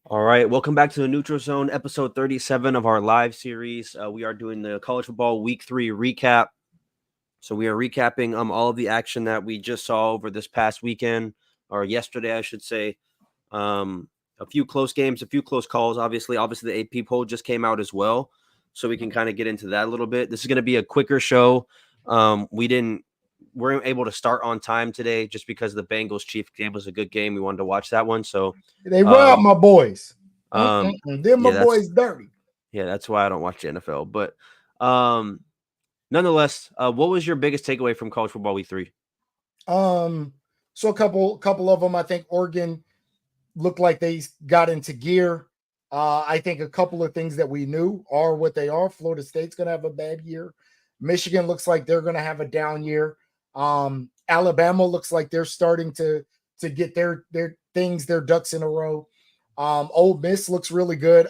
All right, welcome back to the Neutral Zone, episode 37 of our live series. We are doing the college football week 3 recap. So we are recapping all of the action that we just saw over this past weekend, or yesterday, I should say. A few close games, a few close calls. Obviously, the AP poll just came out as well, so we can kind of get into that a little bit. This is going to be a quicker show. We weren't able to start on time today just because the Bengals Chiefs game was a good game. We wanted to watch that one, so They robbed um, my boys. um, Them my yeah, boys dirty. that's why I don't watch the NFL. But um, nonetheless, what was your biggest takeaway from college football week 3? Um, so a couple of them, I think Oregon looked like they got into gear. I think a couple of things that we knew are what they are. Florida State's going to have a bad year. Michigan looks like they're going to have a down year. Alabama looks like they're starting to get their ducks in a row. Ole Miss looks really good.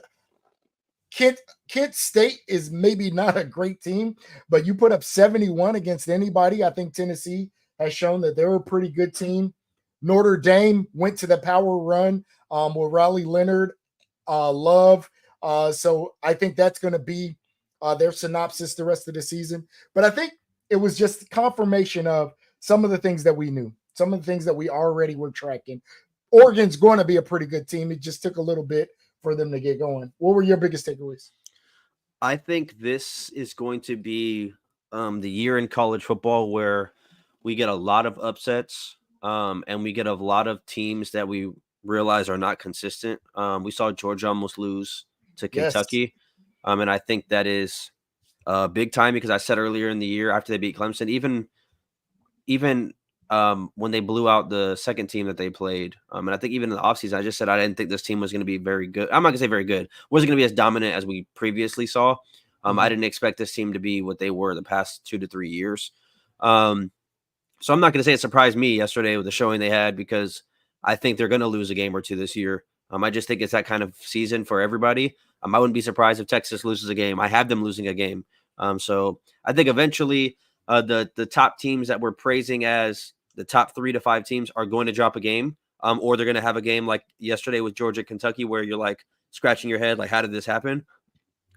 Kent State is maybe not a great team, but you put up 71 against anybody. I think Tennessee has shown that they're a pretty good team. Notre Dame went to the power run with Riley Leonard, Love. So I think that's going to be their synopsis the rest of the season. But I think it was just confirmation of some of the things that we knew, some of the things that we already were tracking. Oregon's going to be a pretty good team. It just took a little bit for them to get going. What were your biggest takeaways? I think this is going to be the year in college football where we get a lot of upsets, and we get a lot of teams that we realize are not consistent. We saw Georgia almost lose to Yes. Kentucky, and I think that is big time because I said earlier in the year after they beat Clemson, even when they blew out the second team that they played, and I think even in the offseason, I just said I didn't think this team was going to be very good. I'm not going to say very good. Wasn't going to be as dominant as we previously saw. I didn't expect this team to be what they were the past 2 to 3 years. So I'm not going to say it surprised me yesterday with the showing they had because I think they're going to lose a game or two this year. I just think it's that kind of season for everybody. I wouldn't be surprised if Texas loses a game. I have them losing a game. So I think eventually the top teams that we're praising as the top 3 to 5 teams are going to drop a game, or they're going to have a game like yesterday with Georgia, Kentucky, where you're like scratching your head, like, how did this happen?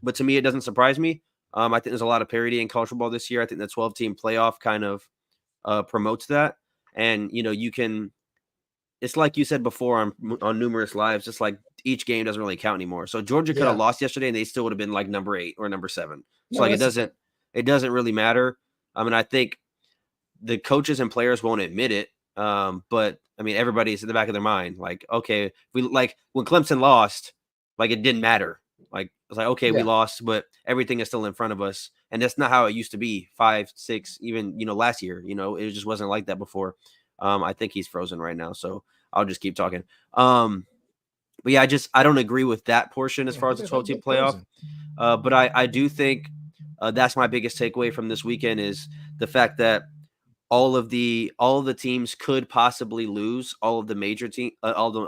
But to me, it doesn't surprise me. I think there's a lot of parity in college football this year. I think the 12-team playoff kind of promotes that. And, you can – it's like you said before on numerous lives, just like each game doesn't really count anymore. So Georgia could have Yeah. lost yesterday, and they still would have been like number 8 or number 7. So, No, like, that's a fact. it doesn't really matter. I mean, I think the coaches and players won't admit it. But I mean, everybody's in the back of their mind, like, okay, we like when Clemson lost, like it didn't matter. Like it's like, okay, we Yeah. lost, but everything is still in front of us. And that's not how it used to be 5, 6, even, last year, it just wasn't like that before. I think he's frozen right now. So I'll just keep talking. But yeah, I don't agree with that portion as Yeah, far who as the the hell 12-team get playoff. frozen? But I do think that's my biggest takeaway from this weekend is the fact that all of the teams could possibly lose all the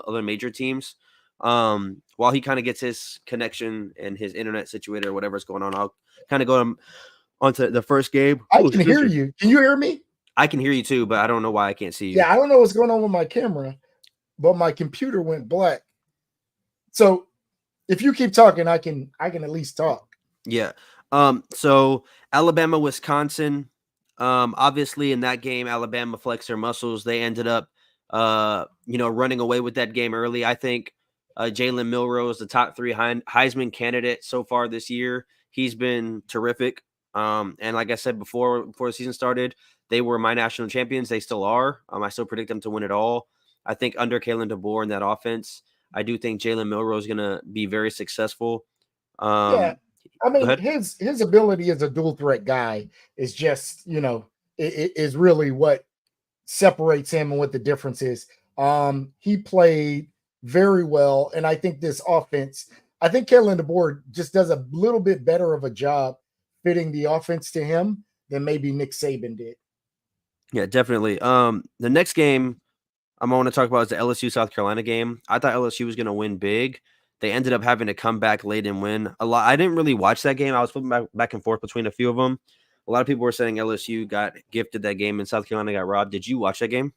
other major teams. While he kind of gets his connection and his internet situated or whatever's going on, I'll kind of go onto the first game. I Oh, can excuse hear me. you. Can you hear me? I can hear you too, but I don't know why I can't see you. Yeah, I don't know what's going on with my camera, but my computer went black. So if you keep talking, I can at least talk. Yeah. So Alabama, Wisconsin. Obviously in that game, Alabama flexed their muscles. They ended up, running away with that game early. I think Jalen Milroe, the top 3 Heisman candidate so far this year. He's been terrific. And like I said before the season started, they were my national champions. They still are. I still predict them to win it all. I think under Kalen DeBoer in that offense, I do think Jalen Milroe is going to be very successful. Yeah. Um, I Go mean, ahead. his ability as a dual threat guy is just, is really what separates him and what the difference is. He played very well, and I think this offense, I think Kalen DeBoer just does a little bit better of a job fitting the offense to him than maybe Nick Saban did. Yeah, definitely. The next game I'm going to talk about is the LSU South Carolina game. I thought LSU was going to win big. They ended up having to come back late and win a lot. I didn't really watch that game. I was flipping back and forth between a few of them. A lot of people were saying LSU got gifted that game and South Carolina got robbed. Did you watch that game?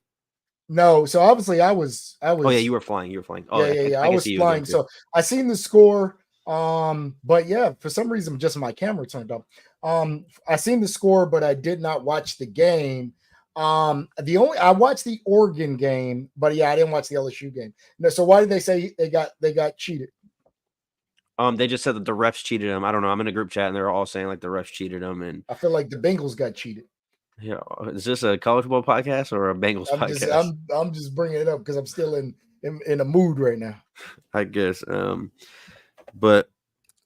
No, so obviously I Oh yeah, you was were flying. You were flying. Oh, yeah. I I can was see you again flying. too. So I seen the score. But yeah, for some reason, just my camera turned up. I seen the score, but I did not watch the game. I watched the Oregon game, but yeah, I didn't watch the LSU game. No, so why did they say they got cheated? They just said that the refs cheated them. I don't know. I'm in a group chat and they're all saying like the refs cheated them. And I feel like the Bengals got cheated. yeah, is this a college football podcast or a Bengals I'm just podcast? I'm just bringing it up because I'm still in a mood right now. I guess. But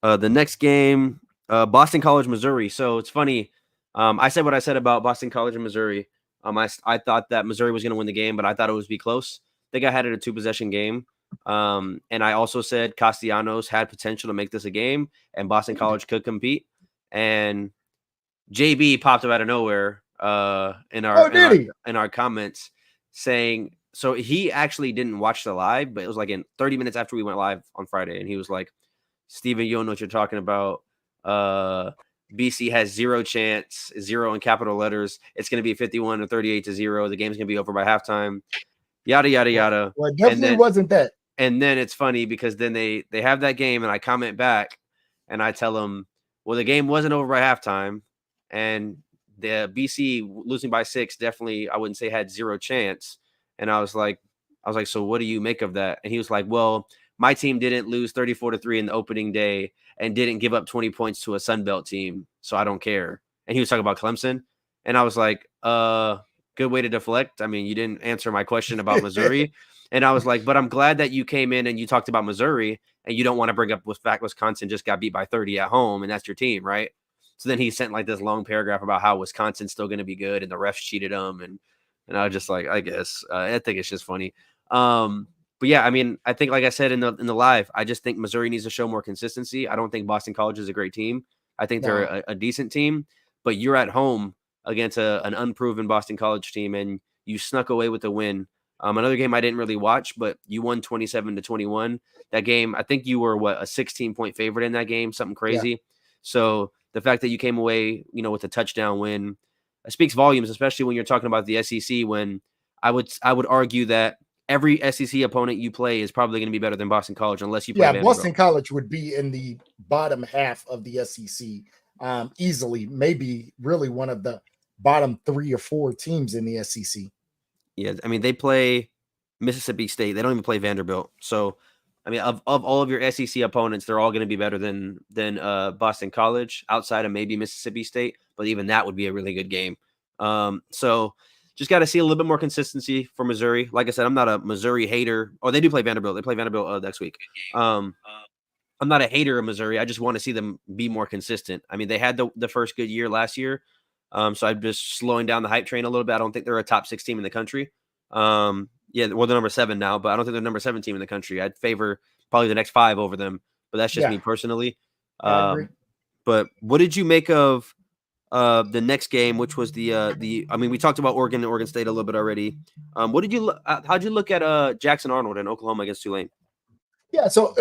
the next game, Boston College, Missouri. So it's funny. I said what I said about Boston College and Missouri. I thought that Missouri was going to win the game, but I thought it was be close. I think I had it a 2-possession game. And I also said Castellanos had potential to make this a game, and Boston College could compete. And JB popped up out of nowhere in our Did he? in our comments saying, so he actually didn't watch the live, but it was like in 30 minutes after we went live on Friday, and he was like, Steven, you don't know what you're talking about. BC has 0 chance, 0 in capital letters. It's going to be 51 or 38 to 0. The game's going to be over by halftime. Yada yada yada. Well, it definitely wasn't that. And then it's funny because then they have that game, and I comment back, and I tell them, well, the game wasn't over by halftime, and the BC losing by 6 definitely, I wouldn't say had 0 chance. And I was like, so what do you make of that? And he was like, well, my team didn't lose 34-3 in the opening day and didn't give up 20 points to a Sun Belt team, so I don't care. And he was talking about Clemson, and I was like, good way to deflect. I mean, you didn't answer my question about Missouri. And I was like, but I'm glad that you came in and you talked about Missouri, and you don't want to bring up the fact Wisconsin just got beat by 30 at home, and that's your team, right? So then he sent like this long paragraph about how Wisconsin's still going to be good and the refs cheated them, and I was just like, I guess I think it's just funny. But yeah, I mean, I think like I said in the live, I just think Missouri needs to show more consistency. I don't think Boston College is a great team. I think they're a decent team, but you're at home against an unproven Boston College team, and you snuck away with the win. Another game I didn't really watch, but you won 27-21. That game, I think you were a 16-point favorite in that game, something crazy. Yeah. So the fact that you came away, with a touchdown win, speaks volumes, especially when you're talking about the SEC. When I would argue that every SEC opponent you play is probably going to be better than Boston College, unless you play Vanderbilt. Boston College would be in the bottom half of the SEC easily, maybe really one of the bottom 3 or 4 teams in the SEC. Yeah, I mean, they play Mississippi State. They don't even play Vanderbilt. So, I mean, of all of your SEC opponents, they're all going to be better than Boston College, outside of maybe Mississippi State. But even that would be a really good game. So just got to see a little bit more consistency for Missouri. Like I said, I'm not a Missouri hater. Oh, they do play Vanderbilt. They play Vanderbilt next week. I'm not a hater of Missouri. I just want to see them be more consistent. I mean, they had the first good year last year. So I'm just slowing down the hype train a little bit. I don't think they're a top 6 team in the country. Yeah, well, they're number 7 now, but I don't think they're number 7 team in the country. I'd favor probably the next 5 over them, but that's just me personally. I agree. But what did you make of the next game, which was I mean, we talked about Oregon and Oregon State a little bit already. How'd you look at Jackson Arnold in Oklahoma against Tulane? Yeah, so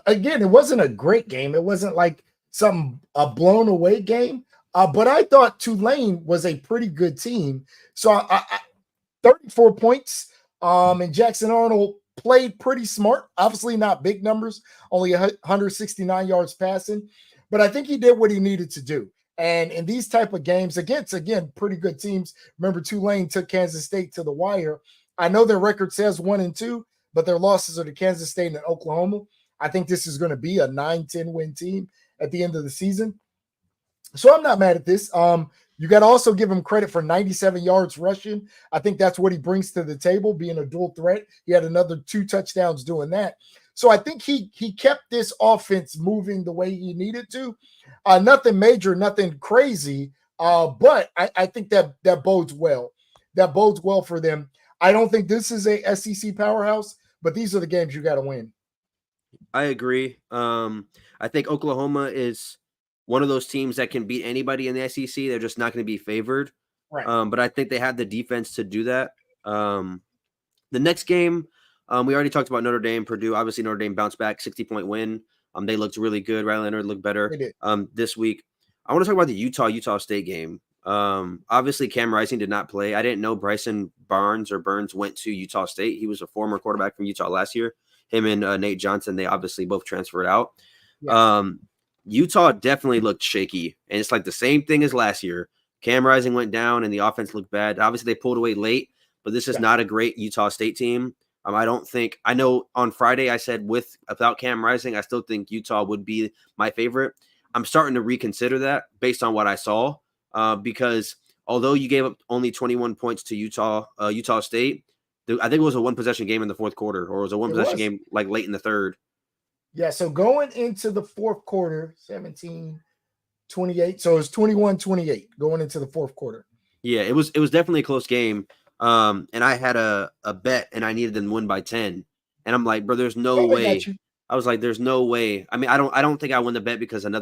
again, it wasn't a great game. It wasn't like a blown away game. But I thought Tulane was a pretty good team. So I 34 points. And Jackson Arnold played pretty smart. Obviously not big numbers, only 169 yards passing. But I think he did what he needed to do. And in these type of games against, again, pretty good teams. Remember, Tulane took Kansas State to the wire. I know their record says 1-2, but their losses are to Kansas State and Oklahoma. I think this is going to be a 9-10 win team at the end of the season. So I'm not mad at this. You got to also give him credit for 97 yards rushing. I think that's what he brings to the table, being a dual threat. He had another 2 touchdowns doing that. So I think he kept this offense moving the way he needed to. Nothing major, nothing crazy, but I think that bodes well. That bodes well for them. I don't think this is a SEC powerhouse, but these are the games you got to win. I agree. I think Oklahoma is one of those teams that can beat anybody in the SEC. They're just not going to be favored. Right. But I think they have the defense to do that. The next game, we already talked about Notre Dame, Purdue. Obviously, Notre Dame bounced back, 60-point win. They looked really good. Riley Leonard looked better this week. I want to talk about the Utah State game. Obviously, Cam Rising did not play. I didn't know Bryson Barnes went to Utah State. He was a former quarterback from Utah last year. Him and Nate Johnson, they obviously both transferred out. Yeah. Utah definitely looked shaky, and it's like the same thing as last year. Cam Rising went down, and the offense looked bad. Obviously, they pulled away late, but this is not a great Utah State team. I know on Friday I said without Cam Rising, I still think Utah would be my favorite. I'm starting to reconsider that based on what I saw, because although you gave up only 21 points to Utah State, I think it was a one possession game in the fourth quarter, or it was a one possession game like late in the third. Yeah, so going into the fourth quarter, 17-28. So it's 21-28 going into the fourth quarter. Yeah, it was definitely a close game. And I had a bet, and I needed them to win by 10. And I'm like, bro, there's no way. I was like, there's no way. I mean, I don't think I won the bet because who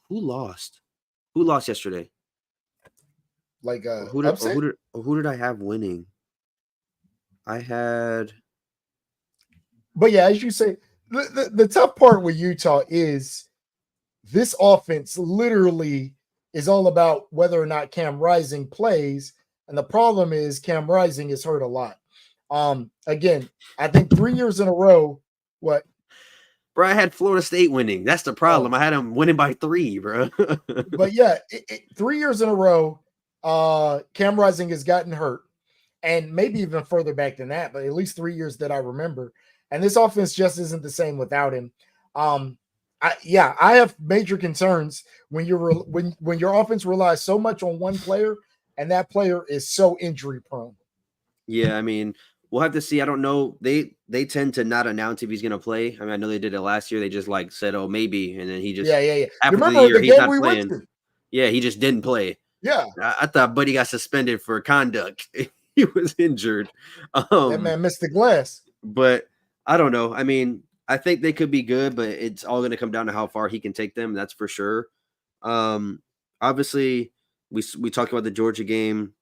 lost? Who lost yesterday? Like who did I have winning? I had. But yeah, as you say, the tough part with Utah is this offense literally is all about whether or not Cam Rising plays. And the problem is Cam Rising is hurt a lot. Again, I think 3 years in a row, what? Bro, I had Florida State winning. That's the problem. I had them winning by 3, bro. But yeah, 3 years in a row, Cam Rising has gotten hurt. And maybe even further back than that, but at least 3 years that I remember. And this offense just isn't the same without him. I have major concerns when your offense relies so much on one player, and that player is so injury prone. Yeah, I mean, we'll have to see. I don't know. They tend to not announce if he's going to play. I mean, I know they did it last year. They just like said, "Oh, maybe," and then he just after the year he's not playing. Yeah, he just didn't play. Yeah, I thought Buddy got suspended for conduct. He was injured. That man missed the glass. But I don't know. I mean, I think they could be good, but it's all going to come down to how far he can take them. That's for sure. Obviously, we talked about the Georgia game.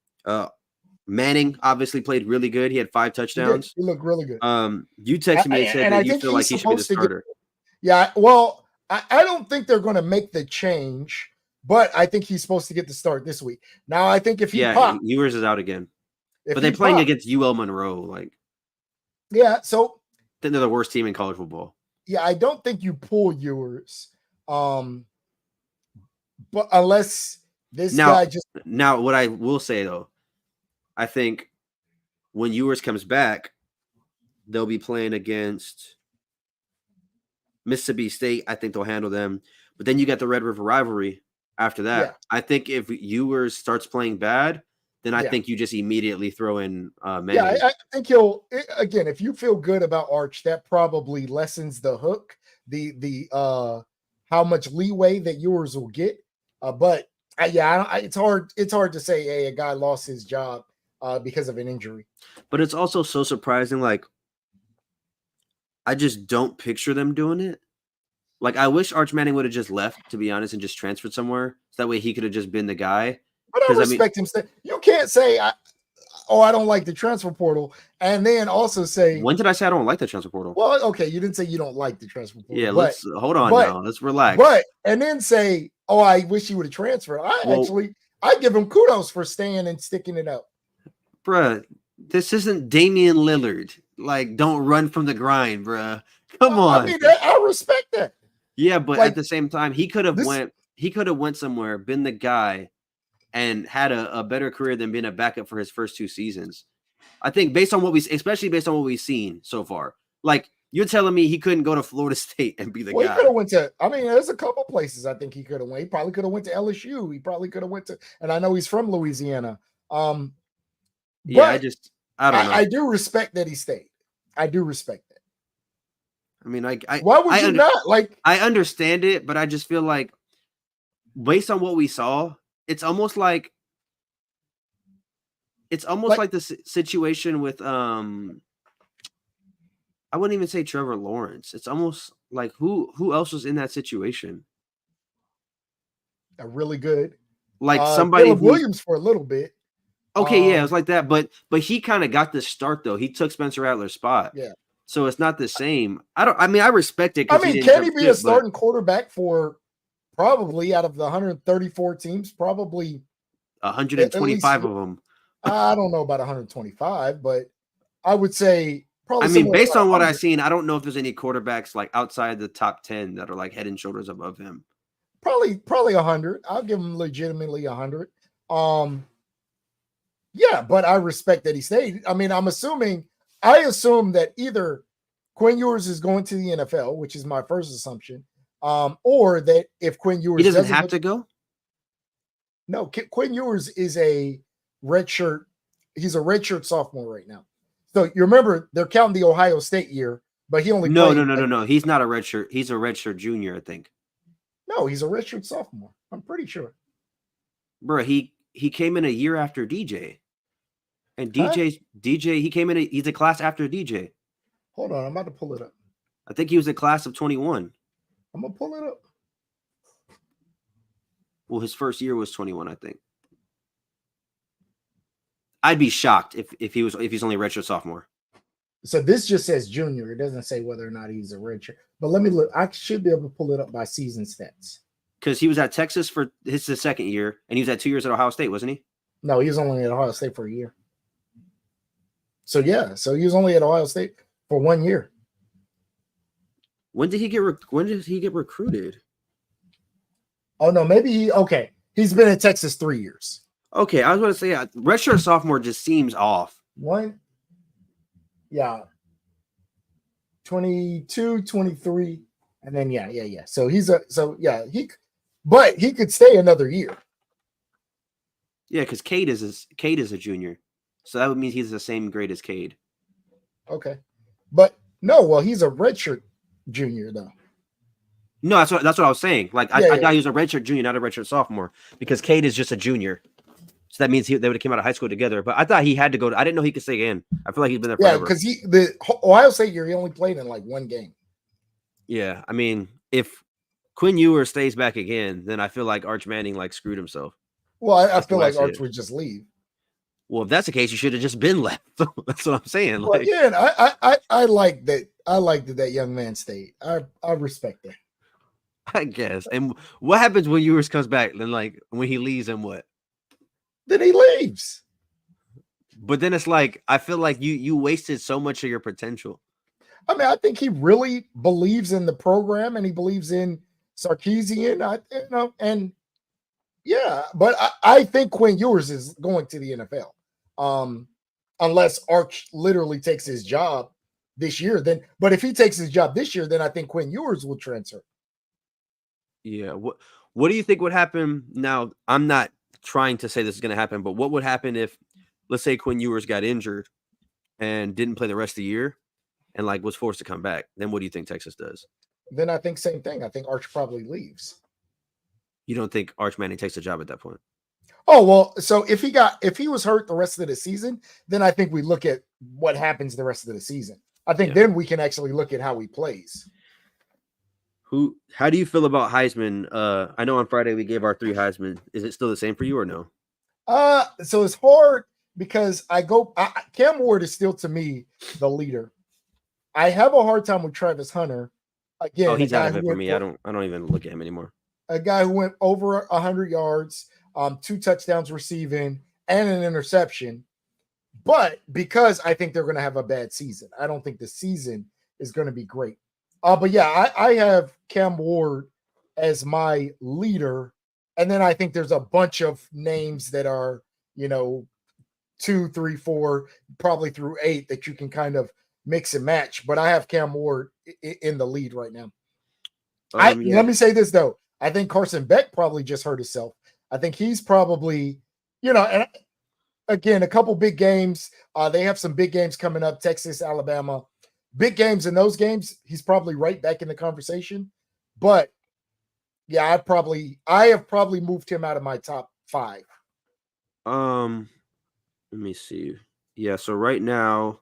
Manning obviously played really good. He had 5 touchdowns. He looked really good. You texted me and said that you feel like he should be the starter. Yeah, well, I don't think they're going to make the change, but I think he's supposed to get the start this week. Now, I think if he Ewers is out again. But they're playing against UL Monroe. So I think they're the worst team in college football. Yeah, I don't think you pull Ewers. But unless Now, what I will say, though, I think when Ewers comes back, they'll be playing against Mississippi State. I think they'll handle them. But then you got the Red River rivalry after that. Yeah. I think if Ewers starts playing bad, then I think you just immediately throw in Manning. Yeah, I think again, if you feel good about Arch, that probably lessens the hook, the how much leeway that Ewers will get. It's hard to say, hey, a guy lost his job because of an injury. But it's also so surprising. Like, I just don't picture them doing it. Like, I wish Arch Manning would have just left, to be honest, and just transferred somewhere. So that way he could have just been the guy. But I respect him. You can't say, I don't like the transfer portal, and then also say. When did I say I don't like the transfer portal? Well, okay, you didn't say you don't like the transfer portal. Yeah, let's hold on now. Let's relax. And then say, oh, I wish he would have transferred. I give him kudos for staying and sticking it out. Bruh, this isn't Damian Lillard. Like, don't run from the grind, bruh. Come on. I mean, I respect that. Yeah, but at the same time, he could have went somewhere, been the guy, and had a better career than being a backup for his first 2 seasons. I think especially based on what we've seen so far. Like, you're telling me he couldn't go to Florida State and be the guy. He could have went to, there's a couple places I think he could have went. He probably could have went to LSU. He probably could have went to, and I know he's from Louisiana. I don't know. I do respect that he stayed. I do respect that. I mean, why would you not? Like, I understand it, but I just feel like based on what we saw, it's almost like the situation with I wouldn't even say Trevor Lawrence. It's almost like who else was in that situation? A really good, somebody Caleb Williams for a little bit. Okay, yeah, it was like that, but he kind of got the start though. He took Spencer Rattler's spot. Yeah. So it's not the same. I respect it. Can he be a starting quarterback for probably out of the 134 teams, probably 125 of them. I don't know about 125, but I would say probably. I mean, somewhere based around on what 100. I've seen, I don't know if there's any quarterbacks like outside the top 10 that are like head and shoulders above him. Probably 100. I'll give him legitimately 100. Yeah, but I respect that he stayed. I mean, I assume that either Quinn Ewers is going to the NFL, which is my first assumption, or that if Quinn Ewers he doesn't have to go. No, Quinn Ewers is a redshirt. He's a redshirt sophomore right now. So you remember they're counting the Ohio State year, but he only no. He's not a redshirt. He's a redshirt junior, I think. No, he's a redshirt sophomore. I'm pretty sure. Bro, he came in a year after DJ. And DJ, he came in. He's a class after DJ. Hold on, I'm about to pull it up. I think he was a class of 21. I'm gonna pull it up. Well, his first year was 21, I think. I'd be shocked if he's only a redshirt sophomore. So this just says junior. It doesn't say whether or not he's a redshirt. But let me look. I should be able to pull it up by season stats. Because he was at Texas for his second year, and he was at 2 years at Ohio State, wasn't he? No, he was only at Ohio State for a year. So yeah, so he was only at Ohio State for 1 year. When did he get recruited? Oh no, maybe he's been at Texas 3 years. Okay, I was going to say redshirt sophomore just seems off. 22, 23, and then yeah. So he could stay another year. Yeah, because Cade is a junior. So that would mean he's the same grade as Cade. Okay. But no, well, he's a redshirt junior, though. No, that's what I was saying. Like, I thought he was a redshirt junior, not a redshirt sophomore, because Cade is just a junior. So that means they would have came out of high school together. But I thought he had to go. I didn't know he could stay in. I feel like he's been there forever. Yeah, because the Ohio State year, he only played in like one game. Yeah, I mean, if Quinn Ewers stays back again, then I feel like Arch Manning like screwed himself. Well, I feel like Arch would just leave. Well, if that's the case, you should have just been left. That's what I'm saying. Well, yeah, and I like that. I like that young man stayed. I respect that. I guess. And what happens when Ewers comes back? Then, like, when he leaves, and what? Then he leaves. But then it's like I feel like you wasted so much of your potential. I mean, I think he really believes in the program, and he believes in Sarkisian. But I think Quinn Ewers is going to the NFL. Unless Arch literally takes his job this year, but if he takes his job this year, then I think Quinn Ewers will transfer. Yeah. What do you think would happen now? I'm not trying to say this is going to happen, but what would happen if, let's say, Quinn Ewers got injured and didn't play the rest of the year and like was forced to come back? Then what do you think Texas does? Then I think same thing. I think Arch probably leaves. You don't think Arch Manning takes the job at that point? Oh, well, so if he was hurt the rest of the season, then I think we look at what happens the rest of the season. I think then we can actually look at how he plays. How do you feel about Heisman? I know on Friday we gave our 3 Heisman. Is it still the same for you or no? So it's hard because Cam Ward is still to me the leader. I have a hard time with Travis Hunter. Again, he's out of it for me. I don't even look at him anymore. A guy who went over 100 yards, 2 touchdowns receiving, and an interception. But because I think they're going to have a bad season, I don't think the season is going to be great. But yeah, I have Cam Ward as my leader. And then I think there's a bunch of names that are, 2, 3, 4, probably through 8 that you can kind of mix and match. But I have Cam Ward in the lead right now. Let me say this, though. I think Carson Beck probably just hurt himself. I think he's probably, and again, a couple big games. They have some big games coming up, Texas, Alabama. Big games in those games, he's probably right back in the conversation. But yeah, I have probably moved him out of my top 5. Let me see. Yeah, so right now,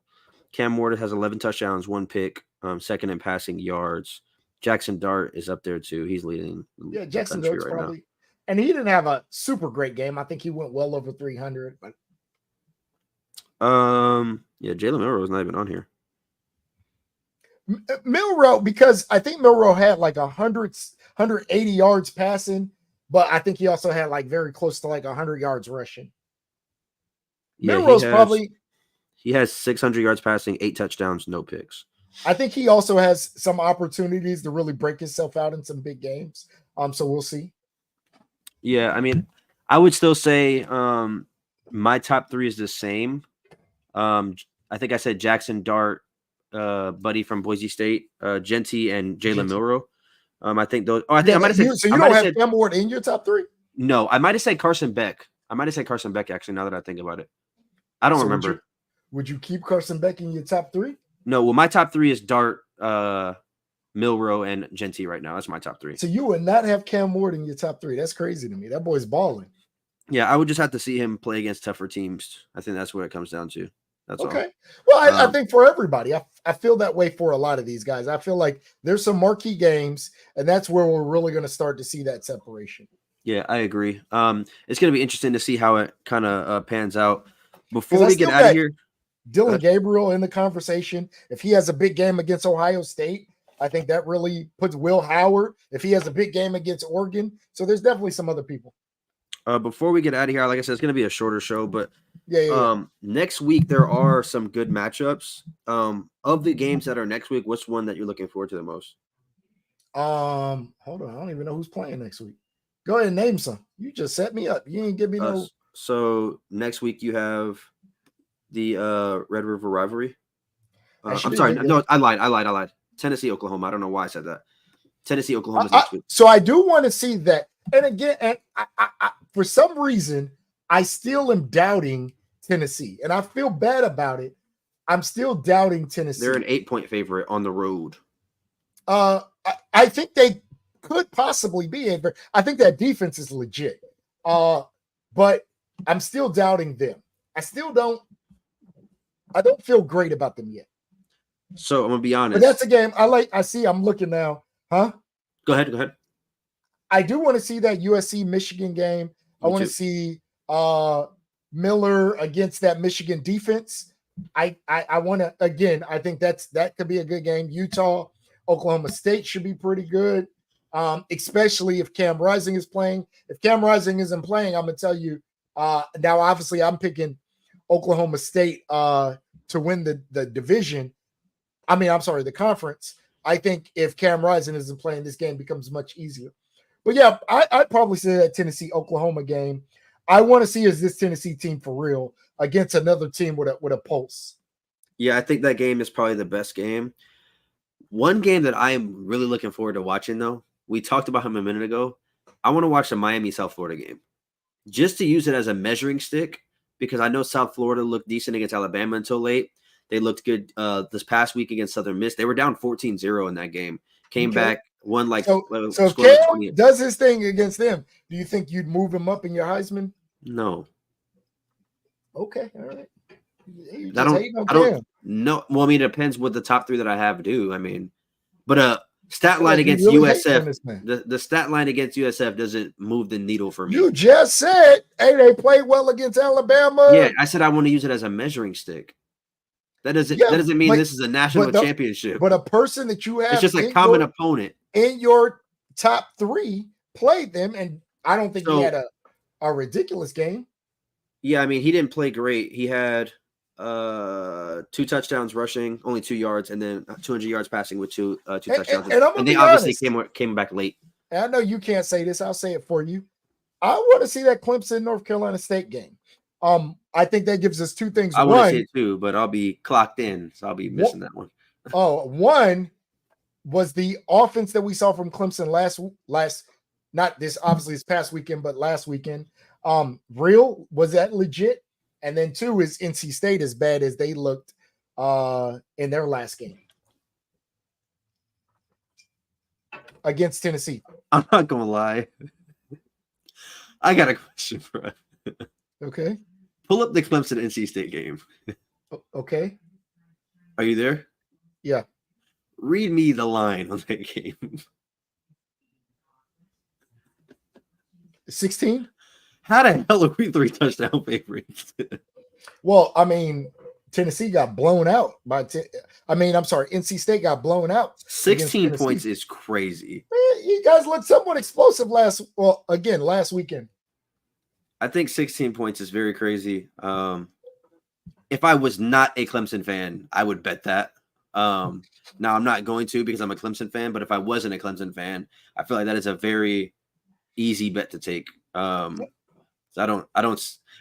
Cam Ward has 11 touchdowns, 1 pick, second in passing yards. Jackson Dart is up there too. He's leading. Yeah, Jackson Dart's right probably now. And he didn't have a super great game. I think he went well over 300. But yeah, Jalen Milroe was not even on here. Milrow, because I think Milrow had like 180 yards passing, but I think he also had like very close to like 100 yards rushing. Yeah, Milrow's probably, he has 600 yards passing, 8 touchdowns, no picks. I think he also has some opportunities to really break himself out in some big games. So we'll see. Yeah, I mean, I would still say my top 3 is the same. I think I said Jackson Dart, Buddy from Boise State, Genty, and Jalen Milrow. I think those. Oh, I think I might have said. So you don't have Cam Ward in your top 3? No, I might have said Carson Beck. Actually. Now that I think about it, I don't remember. Would you keep Carson Beck in your top 3? No. Well, my top 3 is Dart, Milrow, and Genty right now. That's my top 3. So you would not have Cam Ward in your top 3. That's crazy to me. That boy's balling. Yeah, I would just have to see him play against tougher teams. I think that's what it comes down to. That's okay. All. Well, I think for everybody, I feel that way for a lot of these guys. I feel like there's some marquee games, and that's where we're really going to start to see that separation. Yeah, I agree. It's going to be interesting to see how it kind of pans out. Before we get out of here, Dylan Gabriel in the conversation. If he has a big game against Ohio State, I think that really puts Will Howard. If he has a big game against Oregon, so there's definitely some other people. Before we get out of here, like I said, it's going to be a shorter show, but yeah. Next week there are some good matchups. Of the games that are next week, what's one that you're looking forward to the most? Hold on, I don't even know who's playing next week. Go ahead and name some. You just set me up. You ain't give me no. So next week you have the Red River Rivalry. I'm sorry, no, I lied. Tennessee, Oklahoma. I don't know why I said that. Tennessee, Oklahoma is next week. So I do want to see that. And again, I for some reason, I still am doubting Tennessee, and I feel bad about it. I'm still doubting Tennessee. They're an 8-point favorite on the road. I think they could possibly be. I think that defense is legit. But I'm still doubting them. I don't feel great about them yet. So I'm gonna be honest. But that's a game I'm looking now. Huh? Go ahead. I do want to see that USC Michigan game. I want to see Miller against that Michigan defense. I want to, again, I think that could be a good game. Utah, Oklahoma State should be pretty good. Especially if Cam Rising is playing. If Cam Rising isn't playing, I'm gonna tell you. Now, obviously, I'm picking Oklahoma State to win the division. The conference. I think if Cam Rising isn't playing, this game becomes much easier. But yeah, I'd probably say that Tennessee-Oklahoma game. I want to see is this Tennessee team for real against another team with a pulse. Yeah, I think that game is probably the best game. One game that I am really looking forward to watching, though, we talked about him a minute ago. I want to watch the Miami-South Florida game just to use it as a measuring stick because I know South Florida looked decent against Alabama until late. They looked good this past week against Southern Miss. They were down 14-0 in that game. Came back, won so if Cam does his thing against them, do you think you'd move him up in your Heisman? No. Okay, all right. I don't know. Well, it depends what the top 3 that I have do. But stat line against USF, the stat line against USF doesn't move the needle for me. You just said, hey, they played well against Alabama. Yeah, I said I want to use it as a measuring stick. That doesn't mean this is a national championship. But a person that you have, it's just a common opponent in your top 3 played them, and I don't think he had a ridiculous game. Yeah, he didn't play great. He had 2 touchdowns rushing, only 2 yards, and then 200 yards passing with two touchdowns. And they obviously came back late. And I know you can't say this. I'll say it for you. I want to see that Clemson North Carolina State game. I think that gives us 2 things. I want to see it too, but I'll be clocked in, so I'll be missing that one. One was the offense that we saw from Clemson not this obviously this past weekend, but last weekend. Real, was that legit? And then 2 is NC State as bad as they looked in their last game against Tennessee. I'm not gonna lie. I got a question for you. Okay. Pull up the Clemson NC State game. Okay. Are you there? Yeah. Read me the line on that game. 16? How the hell are we 3 touchdown favorites? Well, Tennessee got blown out by. I'm sorry, NC State got blown out. 16 points is crazy. You guys looked somewhat explosive last weekend. I think 16 points is very crazy. If I was not a Clemson fan, I would bet that. Now I'm not going to because I'm a Clemson fan, but if I wasn't a Clemson fan, I feel like that is a very easy bet to take. So I'm not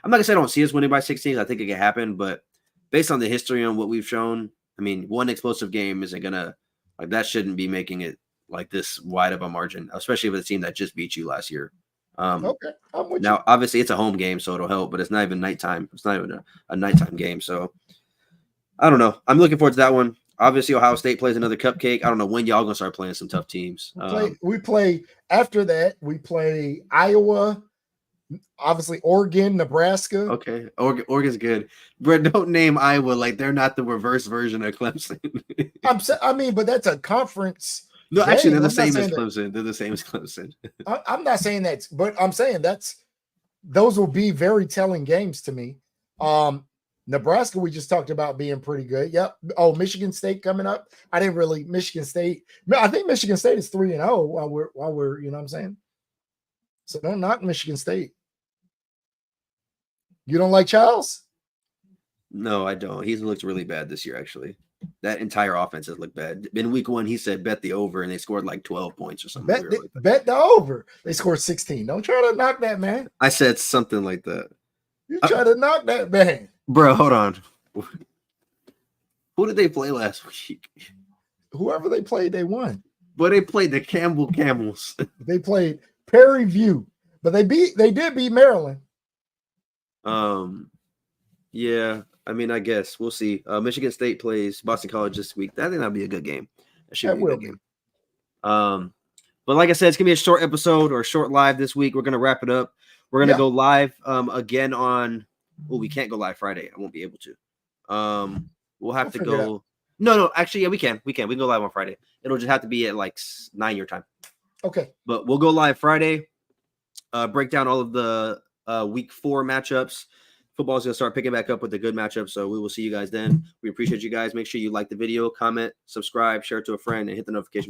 gonna say I don't see us winning by 16. I think it can happen, but based on the history on what we've shown, I mean, one explosive game isn't gonna that shouldn't be making it like this wide of a margin, especially with a team that just beat you last year. Okay, I'm with now you. obviously it's a home game, so it'll help, but it's not even nighttime. It's not even a nighttime game, so I don't know. I'm looking forward to that one. Obviously, Ohio State plays another cupcake. I don't know when y'all gonna start playing some tough teams. We play after that. We play Iowa, obviously Oregon, Nebraska. Okay, Oregon's good. But don't name Iowa like they're not the reverse version of Clemson. But that's a conference. No, actually, they're the same as Clemson. They're the same as Clemson. I'm not saying that, but I'm saying those will be very telling games to me. Nebraska, we just talked about being pretty good. Yep. Oh, Michigan State coming up. Michigan State. I think Michigan State is 3-0 while we're, you know what I'm saying? So don't knock Michigan State. You don't like Charles? No, I don't. He's looked really bad this year, actually. That entire offense has looked bad. In week 1, he said bet the over, and they scored like 12 points or something. Bet the over. They scored 16. Don't try to knock that, man. I said something like that. You try to knock that, man. Bro, hold on. Who did they play last week? Whoever they played, they won. But they played the Campbell Camels. They played Prairie View, but they did beat Maryland. Yeah. I mean, I guess we'll see. Michigan State plays Boston College this week. I think that'll be a good game. That should be a good game. But like I said, it's gonna be a short episode or a short live this week. We're gonna wrap it up. We're gonna go live again on. Oh, we can't go live Friday. I won't be able to. We'll have to go. No. Actually, yeah, we can. We can go live on Friday. It'll just have to be at like 9 your time. Okay. But we'll go live Friday. Break down all of the week 4 matchups. Football's going to start picking back up with the good matchups, so we will see you guys then. We appreciate you guys. Make sure you like the video, comment, subscribe, share it to a friend, and hit the notification button.